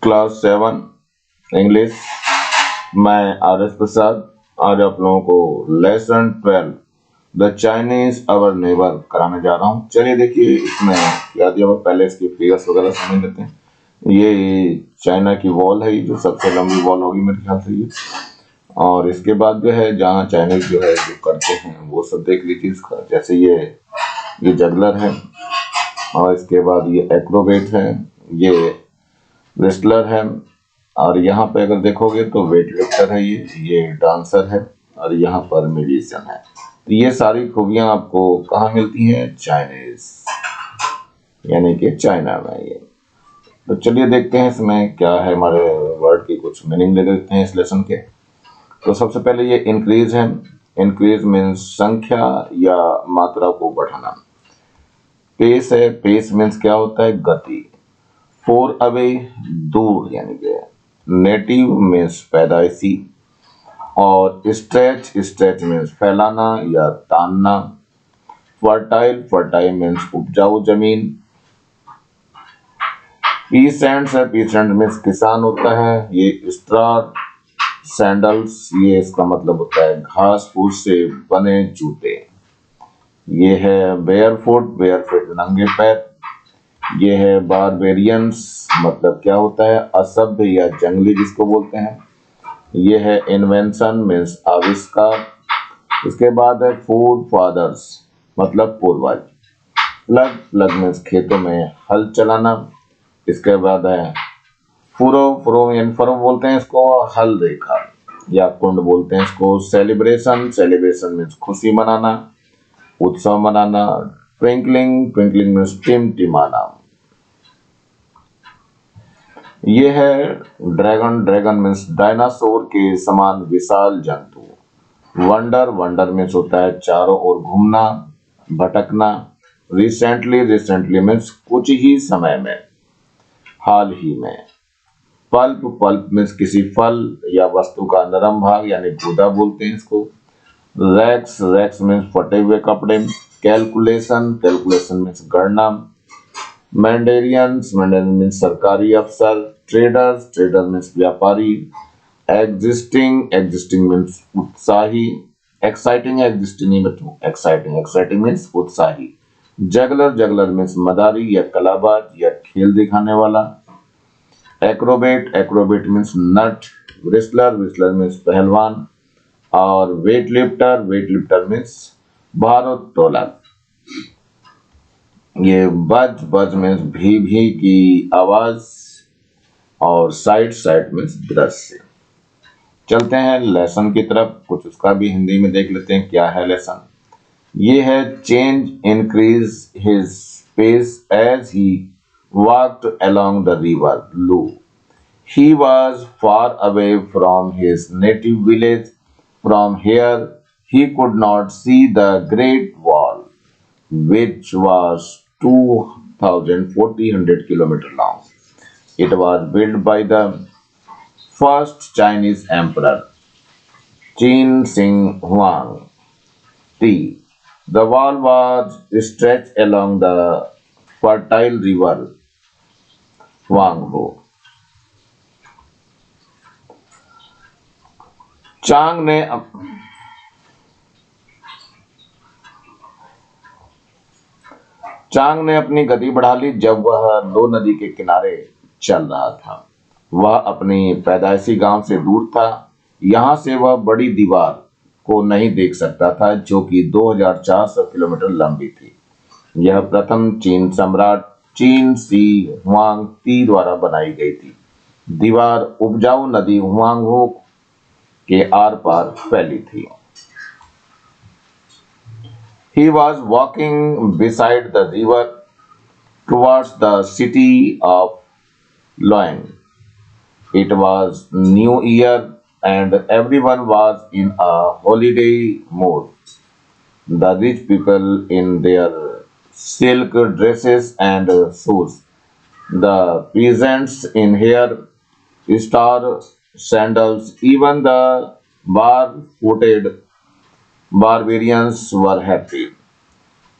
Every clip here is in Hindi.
Class 7 English. मैं RS प्रसाद आज आप लोगों को lesson 12 the Chinese our neighbour कराने जा रहा हूँ। चलिए देखिए इसमें क्या दिया हुआ, पहले इसकी फिगर्स वगैरह समझ लेते हैं। ये चाइना की वॉल है, जो सबसे लंबी वॉल होगी मेरे ख्याल से ये। और इसके बाद जो है जहाँ चाइनीज जो है जो करते हैं वो सब देख लीजिए इसका। जैसे ये जगलर है, और इसके बाद ये एक्रोबेट है, ये रेसलर है, और यहाँ पे अगर देखोगे तो वेट लिफ्टर है, ये डांसर है, और यहाँ पर म्यूजिशियन है। तो ये सारी खूबियां आपको कहाँ मिलती हैं? चाइनीज, यानी कि चाइना में ये। तो चलिए देखते हैं इसमें क्या है, हमारे वर्ड की कुछ मीनिंग ले लेते हैं इस लेसन के। तो सबसे पहले ये इंक्रीज है। इंक्रीज मीन्स संख्या या मात्रा को बढ़ाना। पेस है, पेस मीन्स क्या होता है? गति। फोर अवे, दूर, यानी कि नेटिव मीन्स पैदाइशी। और स्ट्रेच, स्ट्रेच मीन्स फैलाना या तानना। फर्टाइल, फर्टाइल मीन्स उपजाऊ जमीन। पीसेंट्स है, पीसेंट मीन्स किसान होता है। ये स्ट्रार सैंडल्स, ये इसका मतलब होता है घास फूस से बने जूते। ये है बेयरफुट, बेयरफुट नंगे पैर। ये है बारबेरियंस, मतलब क्या होता है? असभ्य या जंगली जिसको बोलते हैं। ये है इन्वेंशन मीन्स आविष्कार। इसके बाद है फूड फादर्स, मतलब पूर्वज। प्लग, प्लग मीन्स खेतों में हल चलाना। इसके बाद है फुरो, फुरो यानी फरो बोलते हैं इसको हल रेखा, या कुंड बोलते हैं इसको। सेलिब्रेशन, सेलिब्रेशन मीन्स खुशी मनाना, उत्सव मनाना। ट्विंकलिंग, ट्विंकलिंग मीन्स टिमटिमाना। ये है ड्रैगन, ड्रैगन मीन्स डायनासोर के समान विशाल जंतु। वंडर, वंडर मीन्स होता है चारों ओर घूमना, भटकना। रिसेंटली, रिसेंटली मीन्स कुछ ही समय में, हाल ही में। पल्प, पल्प मीन्स किसी फल या वस्तु का नरम भाग, यानी गूदा बोलते हैं इसको। रैक्स, रैक्स मीन्स फटे हुए कपड़े। कैलकुलेशन, कैलकुलेशन मीन्स गणना। मैंडेरियंस, मैंडेरियन मीन्स सरकारी अफसर। ट्रेडर्स, ट्रेडर मीन्स व्यापारी। एग्जिस्टिंग, एग्जिस्टिंग मीन्स उत्साही। एक्साइटिंग, एग्जिस्टिंग नहीं बच्चों, एक्साइटिंग, एक्साइटिंग मीन्स उत्साही। जगलर, जगलर मीन्स मदारी या कलाबाज या खेल दिखाने वाला। एक्रोबेट, एक्रोबेट मीन्स नट। व्रिस्लर, व्रिस्लर मीन्स पहलवान। और weight lifter, weight lifter means भारोत्तोलक। ये बज, बज मीन्स भी की आवाज। और साइड, साइड मीन्स दृश्य। चलते हैं लेसन की तरफ, कुछ उसका भी हिंदी में देख लेते हैं क्या है लेसन। ये है change increase his pace as he walked along the river Lu. He was far away from his native village. From here, he could not see the Great Wall, which was 2,400 kilometers long. It was built by the first Chinese emperor, Qin Shi Huang Ti. The wall was stretched along the fertile river Huangbo. चांग ने चांग ने अपनी गति बढ़ा ली जब वह लो नदी के किनारे चल रहा था। वह अपनी पैदाइशी गांव से दूर था। यहां से वह बड़ी दीवार को नहीं देख सकता था, जो कि 2,400 किलोमीटर लंबी थी। यह प्रथम चीन सम्राट चीन सी हुआंग ती द्वारा बनाई गई थी। दीवार उपजाऊ नदी हुआंगहो के आर पार फैली थी। He was walking beside the river towards the city of Loing. It was New Year and everyone was in a holiday mood. The rich people in their silk dresses and shoes. The peasants in hair, star sandals, even the barefooted barbarians were happy.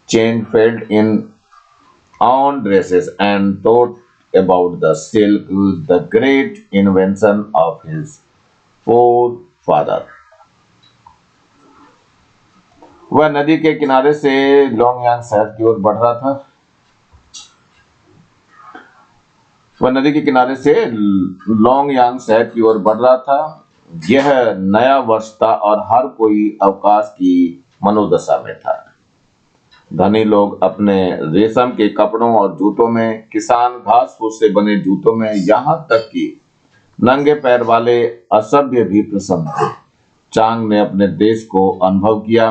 Chain filled in own dresses and thought about the silk, the great invention of his forefather. वह नदी के किनारे से लॉन्गयांग शहर की ओर बढ़ रहा था। वह नदी के किनारे से लॉन्गयांग शहर की ओर बढ़ रहा था। यह नया वर्ष था और हर कोई अवकाश की मनोदशा में था। धनी लोग अपने रेशम के कपड़ों और जूतों में, किसान घास फूस से बने जूतों में, यहाँ तक कि नंगे पैर वाले असभ्य भी प्रसन्न थे। चांग ने अपने देश को अनुभव किया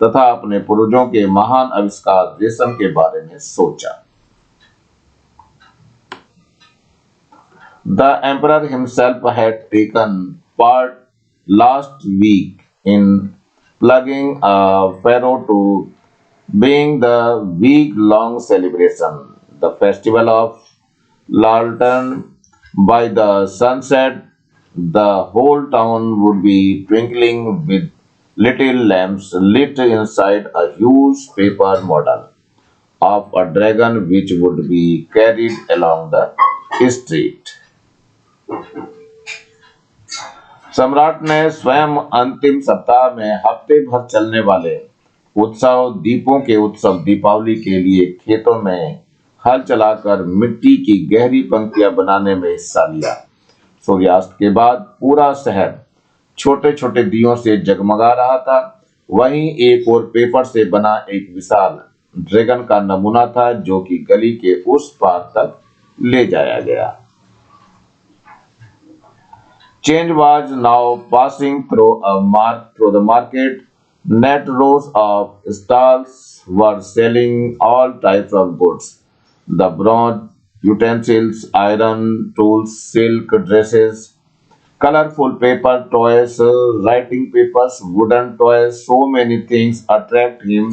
तथा अपने पूर्वजों के महान आविष्कार रेशम के बारे में सोचा। The emperor himself had taken part last week in plugging a furrow to being the week-long celebration, the festival of Lantern. By the sunset, the whole town would be twinkling with little lamps lit inside a huge paper model of a dragon which would be carried along the street. सम्राट ने स्वयं अंतिम सप्ताह में हफ्ते भर चलने वाले उत्सव दीपों के उत्सव दीपावली के लिए खेतों में हल चलाकर मिट्टी की गहरी पंक्तियां बनाने में हिस्सा लिया। सूर्यास्त के बाद पूरा शहर छोटे छोटे दियों से जगमगा रहा था। वहीं एक और पेपर से बना एक विशाल ड्रैगन का नमूना था जो कि गली के उस पार तक ले जाया गया। Change was now passing through the market. Net rows of stalls were selling all types of goods: the bronze utensils, iron tools, silk dresses, colorful paper toys, writing papers, wooden toys. So many things attract him.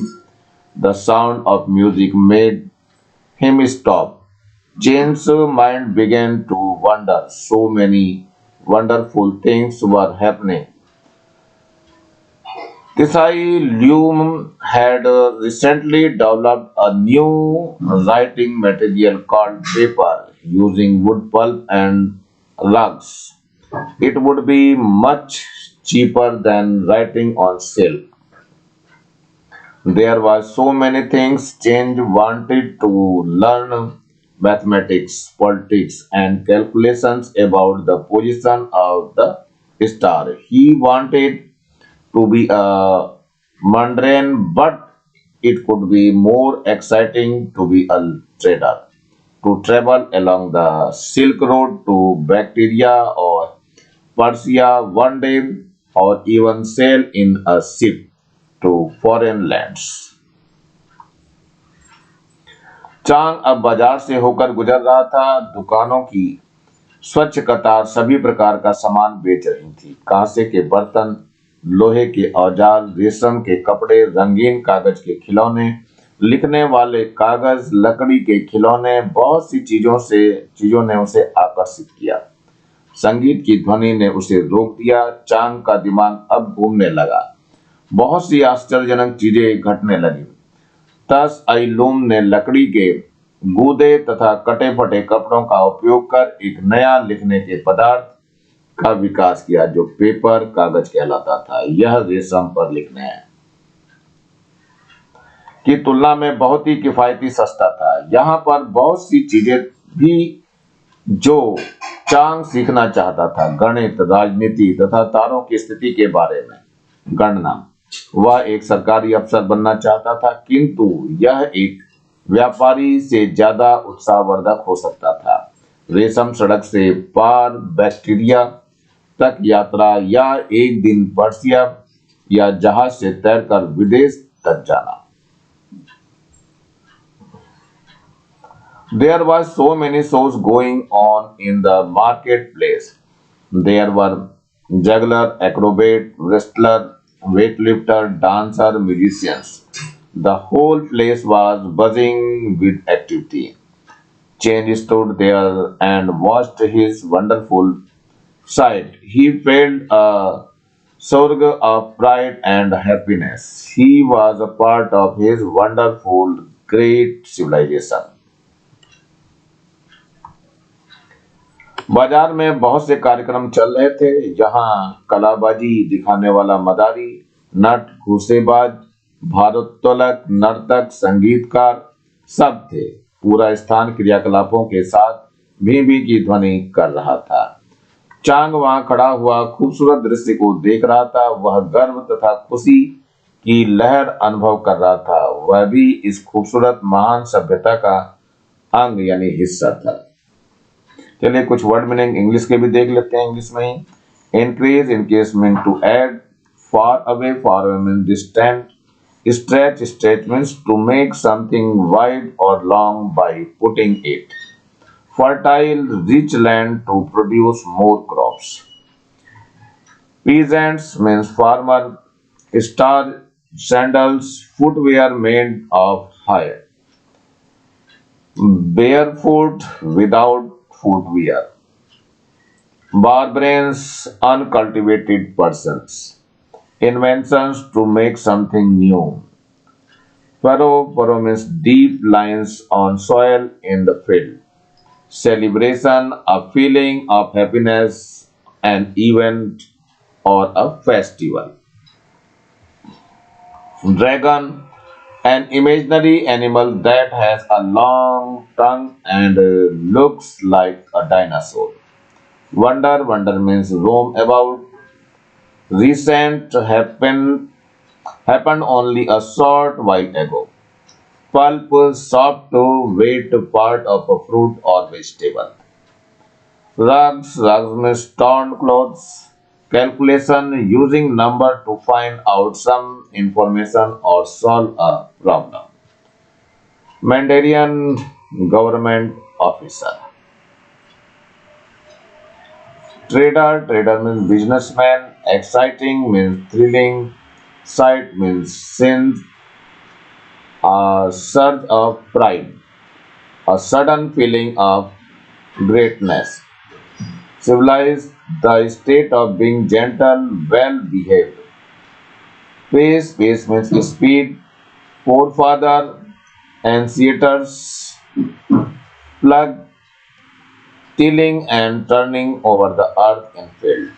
The sound of music made him stop. James' mind began to wonder. So many wonderful things were happening. Tisai Lume had recently developed a new writing material called paper using wood pulp and rugs. It would be much cheaper than writing on silk. There were so many things. Change wanted to learn mathematics, politics, and calculations about the position of the star. He wanted to be a mandarin, but it could be more exciting to be a trader, to travel along the Silk Road to Bacteria or Persia one day, or even sail in a ship to foreign lands. चांग अब बाजार से होकर गुजर रहा था। दुकानों की स्वच्छ कतार सभी प्रकार का सामान बेच रही थी। कांसे के बर्तन, लोहे के औजार, रेशम के कपड़े, रंगीन कागज के खिलौने, लिखने वाले कागज, लकड़ी के खिलौने, बहुत सी चीजों ने उसे आकर्षित किया। संगीत की ध्वनि ने उसे रोक दिया। चांग का दिमाग अब घूमने लगा। बहुत सी आश्चर्यजनक चीजें घटने लगी। तस आइलूम ने लकड़ी के गूदे तथा कटे फटे कपड़ों का उपयोग कर एक नया लिखने के पदार्थ का विकास किया जो पेपर कागज कहलाता था। यह रेशम पर लिखने की तुलना में बहुत ही किफायती सस्ता था। यहाँ पर बहुत सी चीजें भी जो चांग सीखना चाहता था: गणित, राजनीति तथा तारों की स्थिति के बारे में गणना। वह एक सरकारी अफसर बनना चाहता था, किंतु यह एक व्यापारी से ज्यादा उत्साहवर्धक हो सकता था। रेशम सड़क से पार बैक्टीरिया तक यात्रा, या एक दिन पर्सिया या जहाज से तैरकर विदेश तक जाना। There were so many shows going on in the marketplace. There were juggler, acrobat, wrestler, weightlifter, dancer, musicians. The whole place was buzzing with activity. Change stood there and watched his wonderful sight. He felt a surge of pride and happiness. He was a part of his wonderful, great civilization. बाजार में बहुत से कार्यक्रम चल रहे थे, जहां कलाबाजी दिखाने वाला मदारी, नट, घुसेबाज, भारोत्तोलक, नर्तक, संगीतकार सब थे। पूरा स्थान क्रियाकलापों के साथ भी की ध्वनि कर रहा था। चांग वहां खड़ा हुआ खूबसूरत दृश्य को देख रहा था। वह गर्व तथा खुशी की लहर अनुभव कर रहा था। वह भी इस खूबसूरत महान सभ्यता का अंग यानी हिस्सा था। चलिए कुछ वर्ड मीनिंग इंग्लिश के भी देख लेते हैं। इंग्लिश में ही increase in case mean to add, far away mean distant, stretch, stretch means to make something wide और long by putting it, fertile rich land to produce more crops, peasants means farmer, star, sandals, footwear made of hide, barefoot without footwear, barbarians, uncultivated persons, inventions to make something new. Furrow means deep lines on soil in the field. Celebration, a feeling of happiness, an event or a festival. Dragon, an imaginary animal that has a long tongue and looks like a dinosaur. Wonder means roam about. Recent happened only a short while ago. Pulp, soft, wet part of a fruit or vegetable. Rugs means torn clothes. Calculation, using number to find out some information or solve a problem. Mandarin, government officer. Trader means businessman. Exciting means thrilling. Sight means sense, a surge of pride, a sudden feeling of greatness. Civilized, the state of being gentle, well behaved. Pace means speed. Forefather, ancestors, plug, tilling and turning over the earth in field.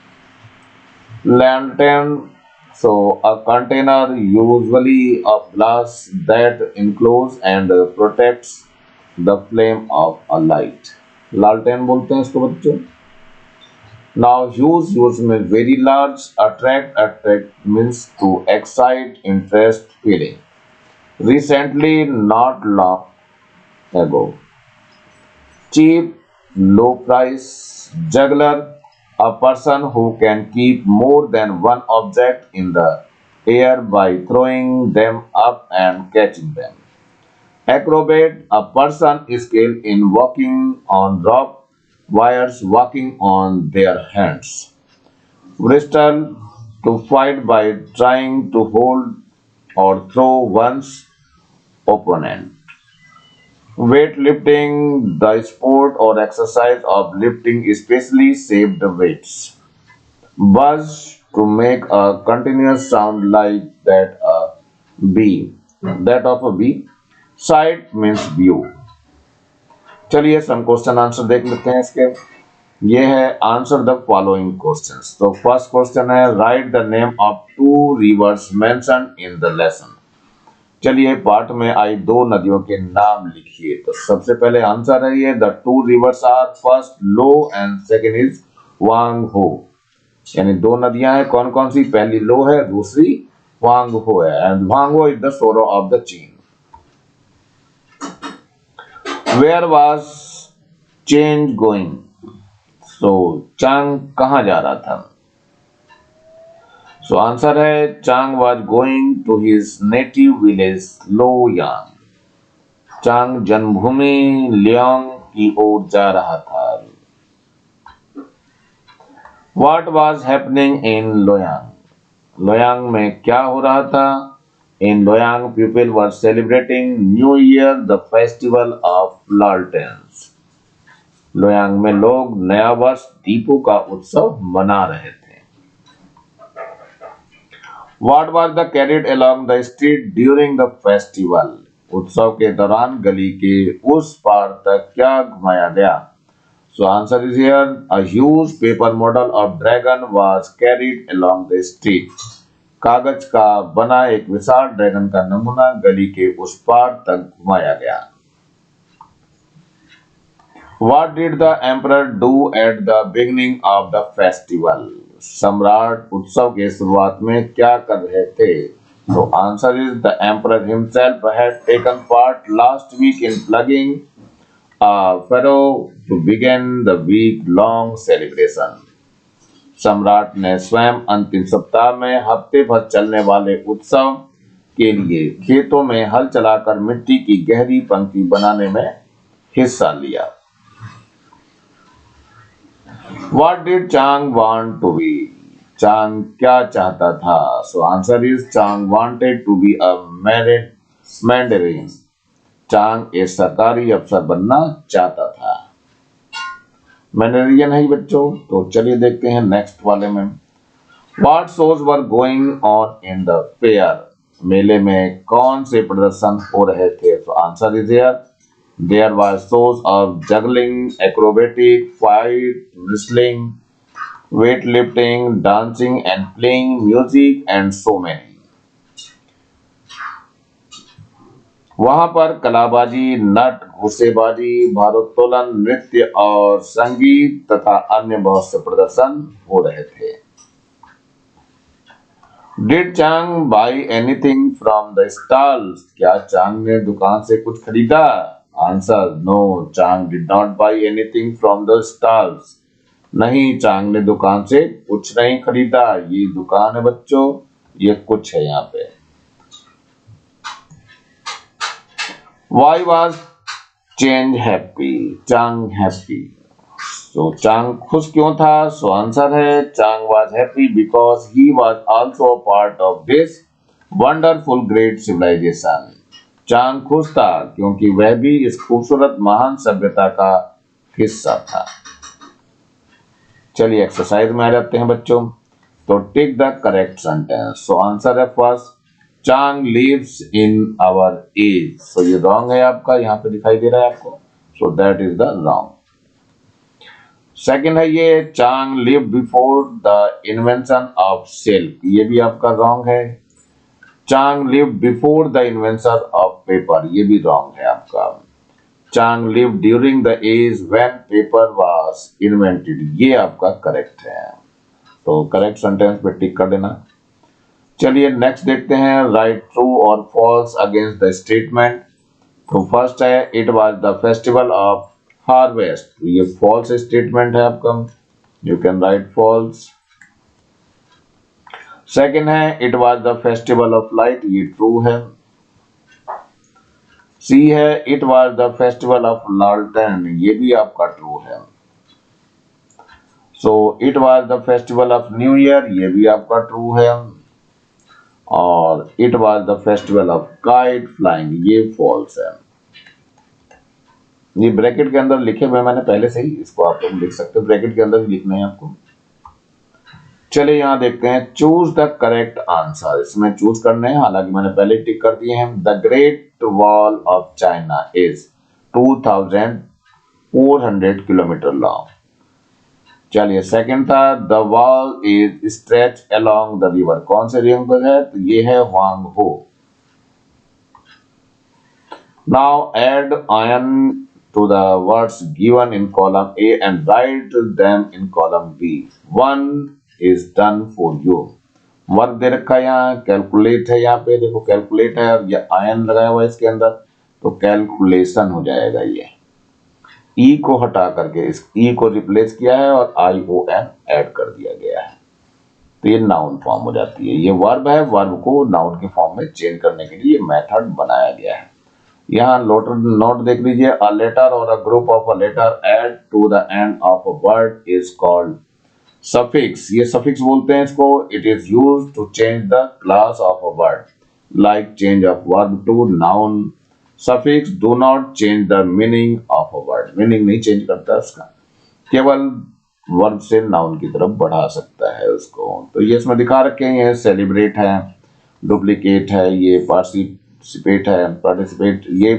Lantern, so a container usually of glass that encloses and protects the flame of a light. लालटेन बोलते हैं इसको बच्चों। Now use means very large, attract means to excite, interest, feeling. Recently, not long ago. Cheap, low price. Juggler, a person who can keep more than one object in the air by throwing them up and catching them. Acrobat, a person skilled in walking on rope wires, walking on their hands. Wrestle, to fight by trying to hold or throw one's opponent. Weightlifting, the sport or exercise of lifting especially shaped weights. Buzz, to make a continuous sound like bee, that of a bee. Sight means view. चलिए सम क्वेश्चन आंसर देख लेते हैं इसके। ये है आंसर द फॉलोइंग क्वेश्चंस। तो फर्स्ट क्वेश्चन है write the name of two rivers mentioned in the lesson. चलिए पाठ में आई दो नदियों के नाम लिखिए। तो सबसे पहले आंसर है ये the two rivers are first Lo and second is Wang Ho. यानी दो नदियां हैं, कौन कौन सी? पहली लो है, दूसरी वांग हो है। And Wang Ho is the sorrow of the China. Where was Chang going? So Chang कहां जा रहा था? सो आंसर है Chang was going to his native village Loyang. Chang जन्मभूमि लियांग की ओर जा रहा था। What was happening in Loyang? Loyang में क्या हो रहा था? In Loyang people were celebrating new year the festival of लालटेन्स। लोयांग में लोग नया वर्ष दीपों का उत्सव मना रहे थे। What was the carried along the street during the festival? उत्सव के दौरान गली के उस पार तक क्या घुमाया गया? So answer is here. A huge paper model of dragon was carried along the street. कागज का बना एक विशाल ड्रैगन का नमूना गली के उस पार तक घुमाया गया। What did the emperor do at the beginning of the festival? सम्राट उत्सव के शुरुआत में क्या कर रहे थे? So answer is the emperor himself had taken part last week in plugging a furrow to begin the week-long celebration. सम्राट ने स्वयं अंतिम सप्ताह में हफ्ते भर चलने वाले उत्सव के लिए खेतों में हल चलाकर मिट्टी की गहरी पंक्ति बनाने में हिस्सा लिया। What did Chang want to be? चांग क्या चाहता था? So answer is Chang wanted to be a mandarin. चांग एक सरकारी अफसर बनना चाहता था। मैंडेरियन है बच्चों। तो चलिए देखते हैं नेक्स्ट वाले में। What shows were going on in the fair? मेले में कौन से प्रदर्शन हो रहे थे? तो answer is here. There were shows of juggling, acrobatic, fight, wrestling, weightlifting, dancing and playing music and so many. वहां पर कलाबाजी, नट, घुसेबाजी, भारोत्तोलन, नृत्य और संगीत तथा अन्य बहुत से प्रदर्शन हो रहे थे। Did Chang buy anything from the stalls? क्या चांग ने दुकान से कुछ खरीदा? Answer no, Chang did not buy anything from the stalls. नहीं, चांग ने दुकान से कुछ नहीं खरीदा। ये दुकान है बच्चों, ये कुछ है यहाँ पे। Why was Chang happy? Chang happy. तो चांग खुश क्यों था? सो आंसर है चांग was happy because he was also a part of this wonderful great civilization. चांग खुश था क्योंकि वह भी इस खूबसूरत महान सभ्यता का हिस्सा था। चलिए एक्सरसाइज में आ जाते हैं बच्चों। तो tick the correct sentence. So answer है first, Chang lives in our age. So ये रॉन्ग है आपका, यहाँ पे दिखाई दे रहा है आपको। So that is the wrong. Second है ये, Chang live before the invention of silk. ये भी आपका रॉन्ग है। Chang live before the invention of paper. ये भी रॉन्ग है आपका। Chang live during the age when paper was invented. ये आपका करेक्ट है। तो करेक्ट सेंटेंस पे टिक कर देना। चलिए नेक्स्ट देखते हैं, राइट ट्रू और फॉल्स अगेंस्ट द स्टेटमेंट। तो फर्स्ट है, it was the festival of harvest. ये फॉल्स स्टेटमेंट है आपका, you can write false. Second है, it was the festival of light. ये ट्रू है। सी है, it was the festival of लालटेन। ये भी आपका ट्रू है। So it was the festival of new year. ये भी आपका ट्रू है। और it was the festival of kite flying. ये फॉल्स है। ये ब्रैकेट के अंदर लिखे हुए मैंने पहले से ही, इसको आप लोग लिख सकते हो, ब्रैकेट के अंदर ही लिखना है आपको। चलिए यहां देखते हैं, चूज द करेक्ट आंसर। इसमें चूज करने हैं, हालांकि मैंने पहले टिक कर दिए हैं। The great wall of China is 2400 kilometre long. चलिए सेकंड था, the wall is stretch along the river. कौन से रिवर है? तो ये है Huang Ho. Now add ion to the words given in column A and write them in column B. One is done for you. Work दे रखा है यहाँ, कैलकुलेट है, यहाँ पे देखो कैलकुलेट है और ये आयन लगाया हुआ है इसके अंदर, तो कैलकुलेशन हो जाएगा। ये ई को हटा करके इस ई को रिप्लेस किया है और ION ऐड कर दिया गया है, तो ये नाउन फॉर्म हो जाती है। ये वर्ब है, वर्ब को नाउन के फॉर्म में चेंज करने के लिए मेथड बनाया गया है। यहाँ नोट देख लीजिए, अ लेटर और a group of a letter add to the end of a word is called suffix. ये सफिक्स बोलते हैं इसको। It is used to change the class of a word, like change of verb to noun. Suffix do not change the meaning of a word. Meaning नहीं चेंज करता उसका, केवल वर्ब से नाउन की तरफ बढ़ा सकता है उसको। तो ये इसमें दिखा रखे हैं, सेलिब्रेट है, डुप्लीकेट है, ये पार्टिसिपेट है, पार्टिसिपेट, ये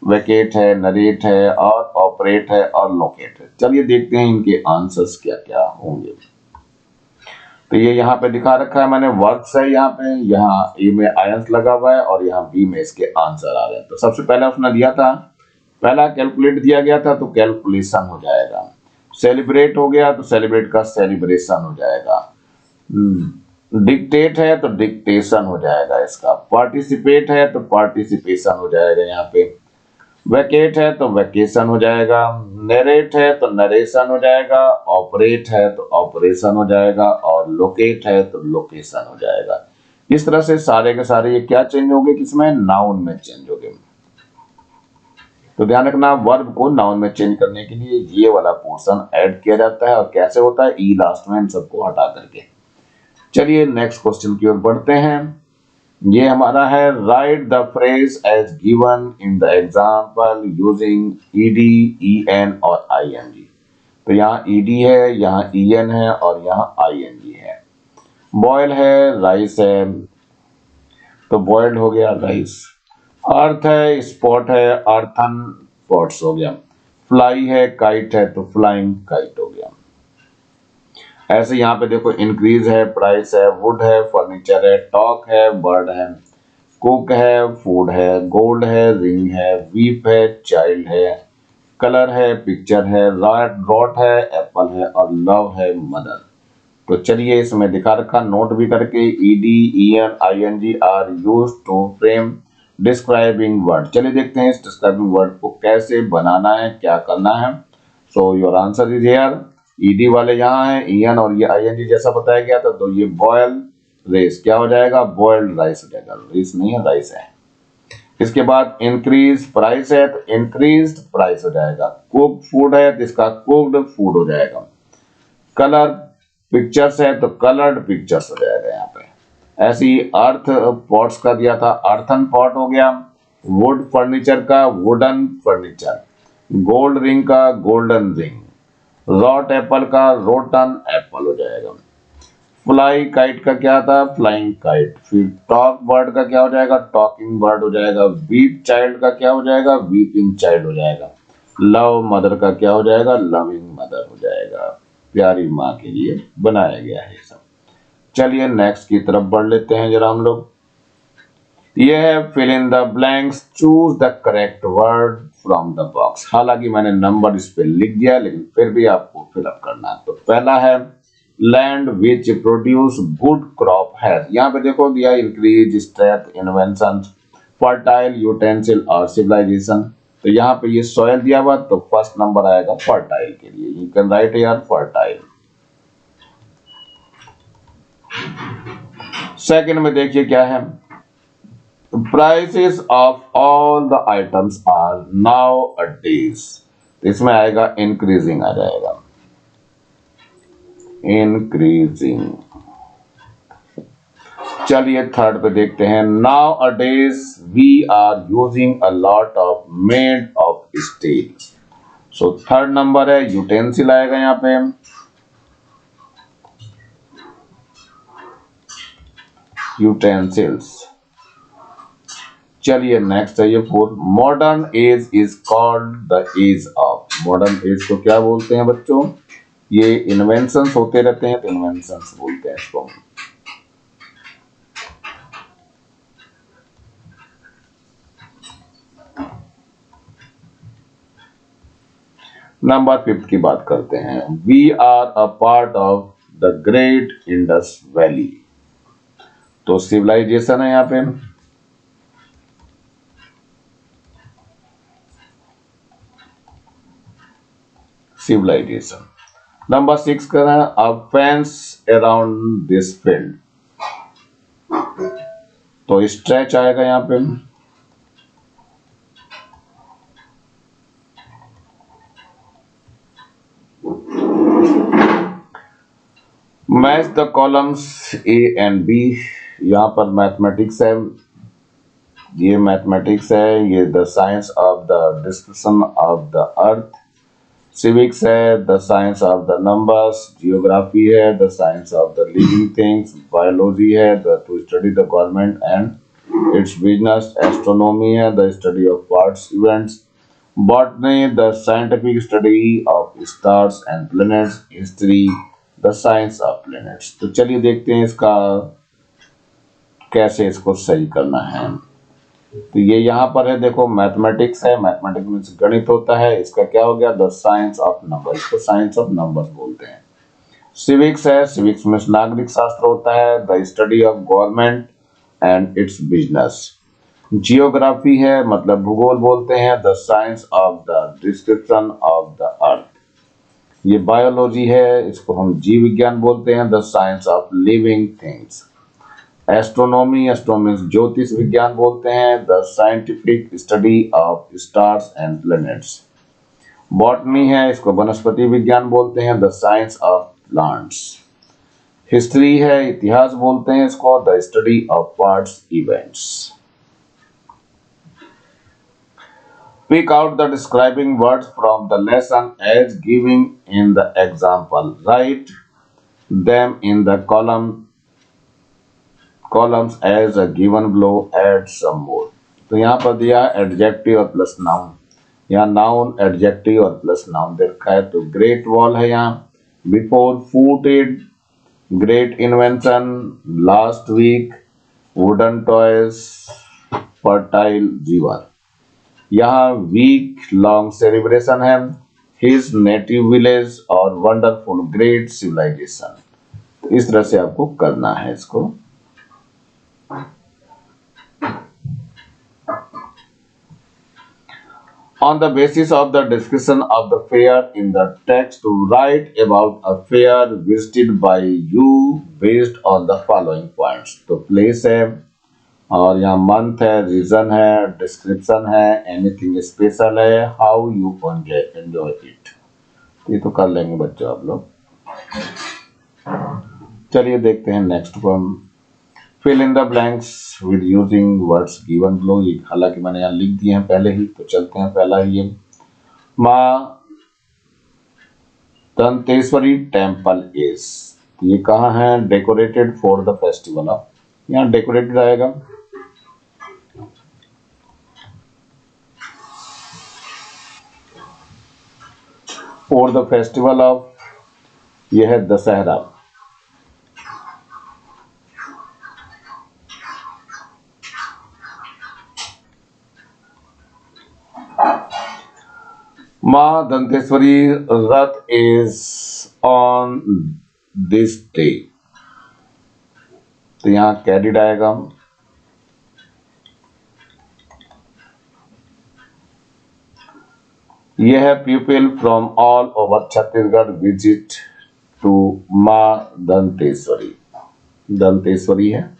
वैकेट है, नरेट है और ऑपरेट है और लोकेट है। चलिए देखते हैं इनके आंसर्स क्या क्या होंगे। तो ये यहाँ पे दिखा रखा है मैंने, वर्क्स है यहाँ पे, यहाँ ए में आयंस लगा हुआ है और यहाँ बी में इसके आंसर आ रहे हैं। तो सबसे पहला उसने दिया था, पहला कैलकुलेट दिया गया था तो कैलकुलेशन हो जाएगा, सेलिब्रेट हो गया तो सेलिब्रेट का सेलिब्रेशन हो जाएगा, डिक्टेट है तो डिक्टेशन हो जाएगा इसका, पार्टिसिपेट है तो पार्टिसिपेशन हो जाएगा यहाँ पे, वैकेट है तो वैकेशन हो जाएगा, नरेट है तो नरेशन हो जाएगा, ऑपरेट है तो ऑपरेशन हो जाएगा और लोकेट है तो लोकेशन हो जाएगा। इस तरह से सारे के सारे ये क्या चेंज हो गए, किसमें, नाउन में चेंज हो गए। तो ध्यान रखना, वर्ब को नाउन में चेंज करने के लिए ये वाला पोर्शन ऐड किया जाता है और कैसे होता है, ई लास्ट में इन सबको हटा करके। चलिए नेक्स्ट क्वेश्चन की ओर बढ़ते हैं। ये हमारा है, write the phrase as given in the example using ED, EN और आईएनजी। तो यहाँ ईडी है, यहाँ ईएन है और यहाँ आईएनजी है। बॉयल है, राइस है, तो बॉयल्ड हो गया राइस। अर्थ है, स्पॉट है, अर्थन पॉट्स हो गया। फ्लाई है, काइट है, तो फ्लाइंग काइट हो गया। ऐसे यहाँ पे देखो, इंक्रीज है, प्राइस है, वुड है, फर्नीचर है, टॉक है, बर्ड है, कुक है, फूड है, गोल्ड है, रिंग है, वीप है, चाइल्ड है, कलर है, पिक्चर है, रॉट है, एप्पल है और लव है, मदर। तो चलिए इसमें दिखा रखा, नोट भी करके, ED, EN, ING are used to frame describing word. चलिए देखते हैं इस डिस्क्राइबिंग वर्ड को कैसे बनाना है, क्या करना है। So your answer is here. ED वाले यहाँ है, ईएन और ये आईएनजी जैसा बताया गया था, तो ये बॉयल राइस क्या हो जाएगा, बॉइल्ड राइस हो जाएगा, राइस नहीं है, राइस है। इसके बाद इंक्रीज प्राइस है तो इंक्रीज्ड प्राइस हो जाएगा, कुक फूड है तो इसका कुक्ड फूड हो जाएगा, कलर पिक्चर्स है तो कलर्ड पिक्चर्स हो जाएगा यहाँ पे। ऐसी अर्थ पॉट्स का दिया था, अर्थन पॉट हो गया, वुड फर्नीचर का वुडन फर्नीचर, गोल्ड रिंग का गोल्डन रिंग, रॉट एप्पल का रोटन एप्पल हो जाएगा। फ्लाई काइट का क्या था, फ्लाइंग काइट। फिर टॉक बर्ड का क्या हो जाएगा, टॉकिंग बर्ड हो जाएगा। वीप चाइल्ड का क्या हो जाएगा, वीपिंग चाइल्ड हो जाएगा। लव मदर का क्या हो जाएगा, लविंग मदर हो जाएगा। प्यारी माँ के लिए बनाया गया है सब। चलिए नेक्स्ट की तरफ बढ़ लेते हैं जरा हम लोग। ये है fill in the blanks, choose the correct word from the box. हालांकि मैंने नंबर इस पे लिख दिया लेकिन फिर भी आपको फिलअप करना है। तो पहला है, land which produce good crop has. यहाँ पे देखो दिया, increase, strength, invention, fertile, utensil और सिविलाइजेशन। तो यहाँ पे ये सॉइल दिया हुआ, तो फर्स्ट नंबर आएगा फर्टाइल के लिए। यू कैन राइट यार फर्टाइल। सेकंड में देखिए क्या है, prices of all the items are nowadays. तो इसमें आएगा इंक्रीजिंग आ जाएगा, इंक्रीजिंग। चलिए थर्ड पे देखते हैं, nowadays we are using a lot of made of steel. So third number है, यूटेंसिल आएगा यहाँ पे, यूटेंसिल्स। चलिए नेक्स्ट है ये four, modern age is called the age of. Modern age को क्या बोलते हैं बच्चों, ये इन्वेंशंस होते रहते हैं तो इन्वेंशंस बोलते हैं इसको। नंबर फिफ्थ की बात करते हैं, we are a part of the great Indus valley. तो सिविलाइजेशन है यहाँ पे, सिविलाइजेशन। नंबर सिक्स का है, a fence around this field. तो स्ट्रेच आएगा यहाँ पे। Match the columns A and B. यहाँ पर मैथमेटिक्स है, ये मैथमेटिक्स है, ये the science of the description of the earth. Civics है, the science of the numbers. Geography है, the science of the living things. Biology है, the two study the government and its business, astronomy है the study of past events, botany the scientific study of stars and planets, history the science of planets। तो चलिए देखते हैं इसका कैसे इसको सही करना है। तो ये यहाँ पर है, देखो मैथमेटिक्स है, मैथमेटिक्स में गणित होता है, इसका क्या हो गया द साइंस ऑफ नंबर, इसको साइंस ऑफ नंबर्स बोलते हैं। सिविक्स है, सिविक्स में नागरिक शास्त्र होता है the study of government and it's business. Geography है मतलब भूगोल बोलते हैं the science of the description of the अर्थ। ये बायोलॉजी है, इसको हम जीव विज्ञान बोलते हैं the science of living things. Astronomy, astronomy ज्योतिष विज्ञान बोलते हैं the scientific study of stars and planets. Botany है, इसको वनस्पति विज्ञान बोलते हैं the science of plants. History है, इतिहास बोलते हैं इसको the study of past events. Pick out the describing words from the lesson as given in the example. Write them in the columns as a given below. Add some more. तो यहाँ पर दिया एडजेक्टिव और प्लस नाउन, यहाँ नाउन एडजेक्टिव और प्लस नाउन दे रखा है। तो ग्रेट वॉल है यहाँ, before footed, great invention, last week, wooden toys, fertile river. यहाँ वीक लॉन्ग सेलिब्रेशन है, हिज नेटिव विलेज और वंडरफुल ग्रेट सिविलाइजेशन। तो इस तरह से आपको करना है इसको। On the basis of the description of the fair in the text, to write about a fair visited by you based on the following points। तो प्लेस है और यहाँ मंथ है, रीजन है, डिस्क्रिप्शन है, एनीथिंग स्पेशल है, हाउ यू एंजॉय इट। ये तो कर लेंगे बच्चों आप लोग। चलिए देखते हैं next one. Fill in the blanks with using words given below. ये हालांकि मैंने यहाँ लिख दिए हैं पहले ही, तो चलते हैं पहला ये माँ दंतेश्वरी टेम्पल इज। ये कहाँ है, decorated for the festival of, यहाँ डेकोरेटेड आएगा। फॉर द फेस्टिवल ऑफ, यह है दशहरा। माँ दंतेश्वरी रथ इज ऑन दिस डे, तो यहां कैरिड आएगा। यह है people from all over Chhattisgarh visit to Maa Danteshwari. Danteshwari है,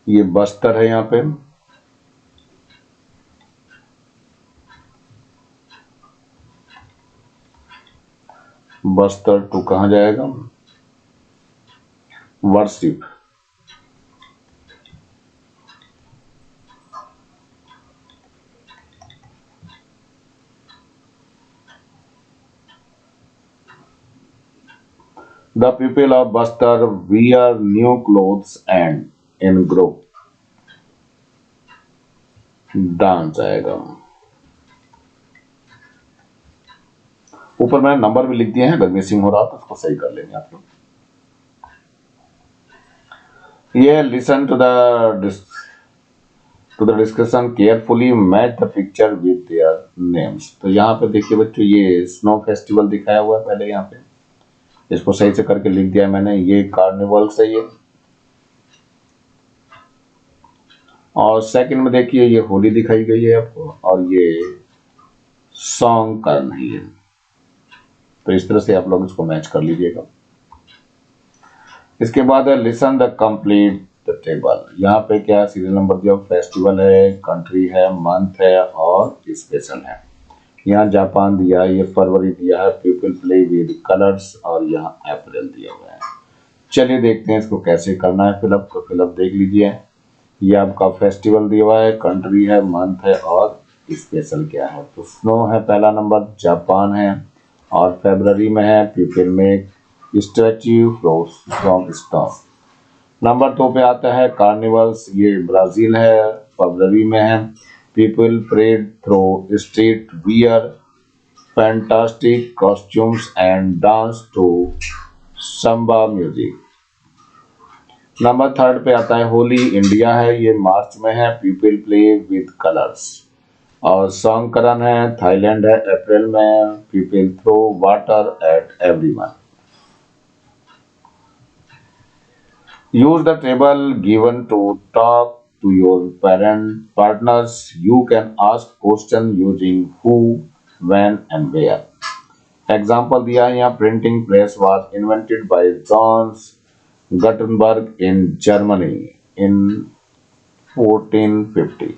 ये बस्तर है यहाँ पे। बस्तर टू कहां जाएगा, worship. The people of Bastar wear new clothes and in group dance आएगा। ऊपर मैंने नंबर भी लिख दिए हैं, अगर मिसिंग हो रहा तो उसको सही कर लेंगे आप लोग। ये listen to the discussion carefully, match the picture with their names. तो यहाँ पे देखिए बच्चों, ये स्नो फेस्टिवल दिखाया हुआ है पहले, यहाँ पे इसको सही से करके लिख दिया मैंने। ये कार्निवल से ये, और सेकंड में देखिए ये होली दिखाई गई है आपको, और ये सॉन्ग का नहीं है। तो इस तरह से आप लोग इसको मैच कर लीजिएगा। इसके बाद है listen the complete the table. यहाँ पे क्या सीरियल नंबर दिया, फेस्टिवल है, कंट्री है, मंथ है और स्पेशल है। यहाँ जापान दिया है, ये फरवरी दिया है, पीपल प्ले विद कलर्स, और यहाँ अप्रैल दिया हुआ है। चलिए देखते हैं इसको कैसे करना है फिलअप। तो फिलअप देख लीजिए, ये आपका फेस्टिवल दिया हुआ है, कंट्री है, मंथ है और स्पेशल क्या है। तो स्नो है पहला नंबर, जापान है, और फरवरी में है पीपल में स्टैच्यू फ्रॉम स्टोन। नंबर 2 पे आता है कार्निवल्स, ये ब्राजील है, फरवरी में है। People parade through street wear fantastic costumes and dance to samba music. Number 3 पे आता है होली, इंडिया है, ये मार्च में है। People play with colours. और संकरन है, थाईलैंड है, अप्रैल में। People throw water at everyone. Use the table given to talk to your partners. You can ask question using who, when and where. Example दिया है यहाँ, printing press was invented by Johannes Gutenberg in Germany in 1450।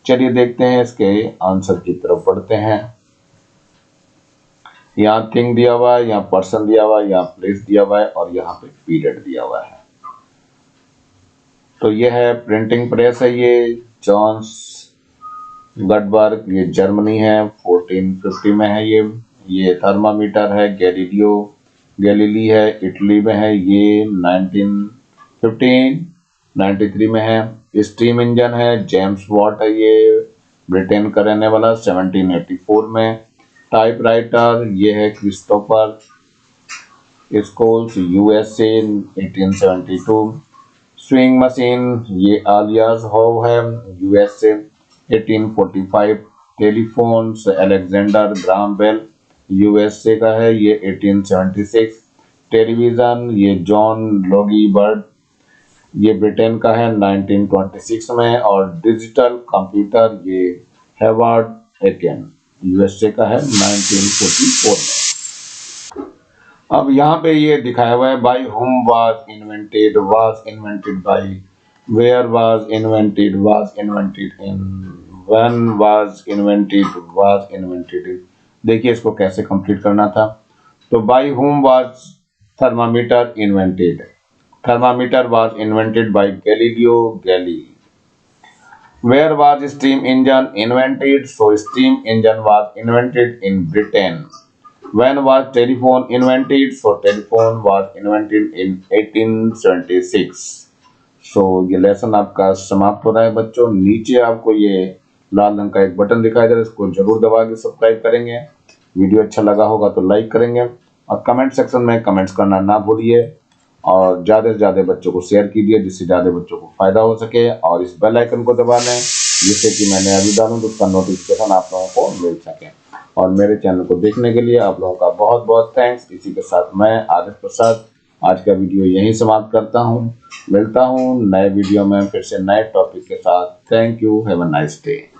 चलिए देखते हैं इसके आंसर की तरफ बढ़ते हैं। यहाँ थिंग दिया हुआ है, यहाँ पर्सन दिया हुआ है, यहाँ प्लेस दिया हुआ है और यहाँ पे पीरियड दिया हुआ है। तो ये है प्रिंटिंग प्रेस है, ये जॉन्स गटबर्ग, ये जर्मनी है, 1450 में है। ये थर्मामीटर है, गैलीली है, इटली में है, ये 1993 में है। स्टीम इंजन है, जेम्स वॉट है, ये ब्रिटेन का रहने वाला, 1784 में। टाइपराइटर ये है Christopher Sholes, USA, 1872। Sewing machine ये आलियास होव है, USA, 1845। Telephones Alexander Graham Bell, USA का है, ये 1876। टेलीविजन ये जॉन लोगी बर्ड, ये ब्रिटेन का है, 1926 में। और डिजिटल कंप्यूटर ये हेवार्ड एकेन, यूएसए का है, 1944 में। अब यहाँ पे ये दिखाया हुआ है by whom was invented by, where was invented in, when was invented in. देखिए इसको कैसे कंप्लीट करना था। तो by whom was thermometer was invented by Galileo Galilei. Where was steam engine invented? So steam engine was invented in Britain. When was telephone invented? So telephone was invented in 1876. So ये लेसन आपका समाप्त हो रहा है बच्चों। नीचे आपको ये लाल रंग का एक बटन दिखाई दे रहा है, इसको जरूर दबा के सब्सक्राइब करेंगे। वीडियो अच्छा लगा होगा तो लाइक करेंगे और कमेंट सेक्शन में कमेंट्स करना ना भूलिए। और ज़्यादा से ज़्यादा बच्चों को शेयर कीजिए जिससे ज़्यादा बच्चों को फायदा हो सके। और इस बेल आइकन को दबा लें जिससे कि मैंने अभी डालूं तो उसका नोटिफिकेशन आप लोगों को मिल सके। और मेरे चैनल को देखने के लिए आप लोगों का बहुत बहुत थैंक्स। इसी के साथ मैं आरिफ प्रसाद आज का वीडियो यहीं समाप्त करता हूँ। मिलता हूँ नए वीडियो में फिर से नए टॉपिक के साथ। Thank you, have a nice day.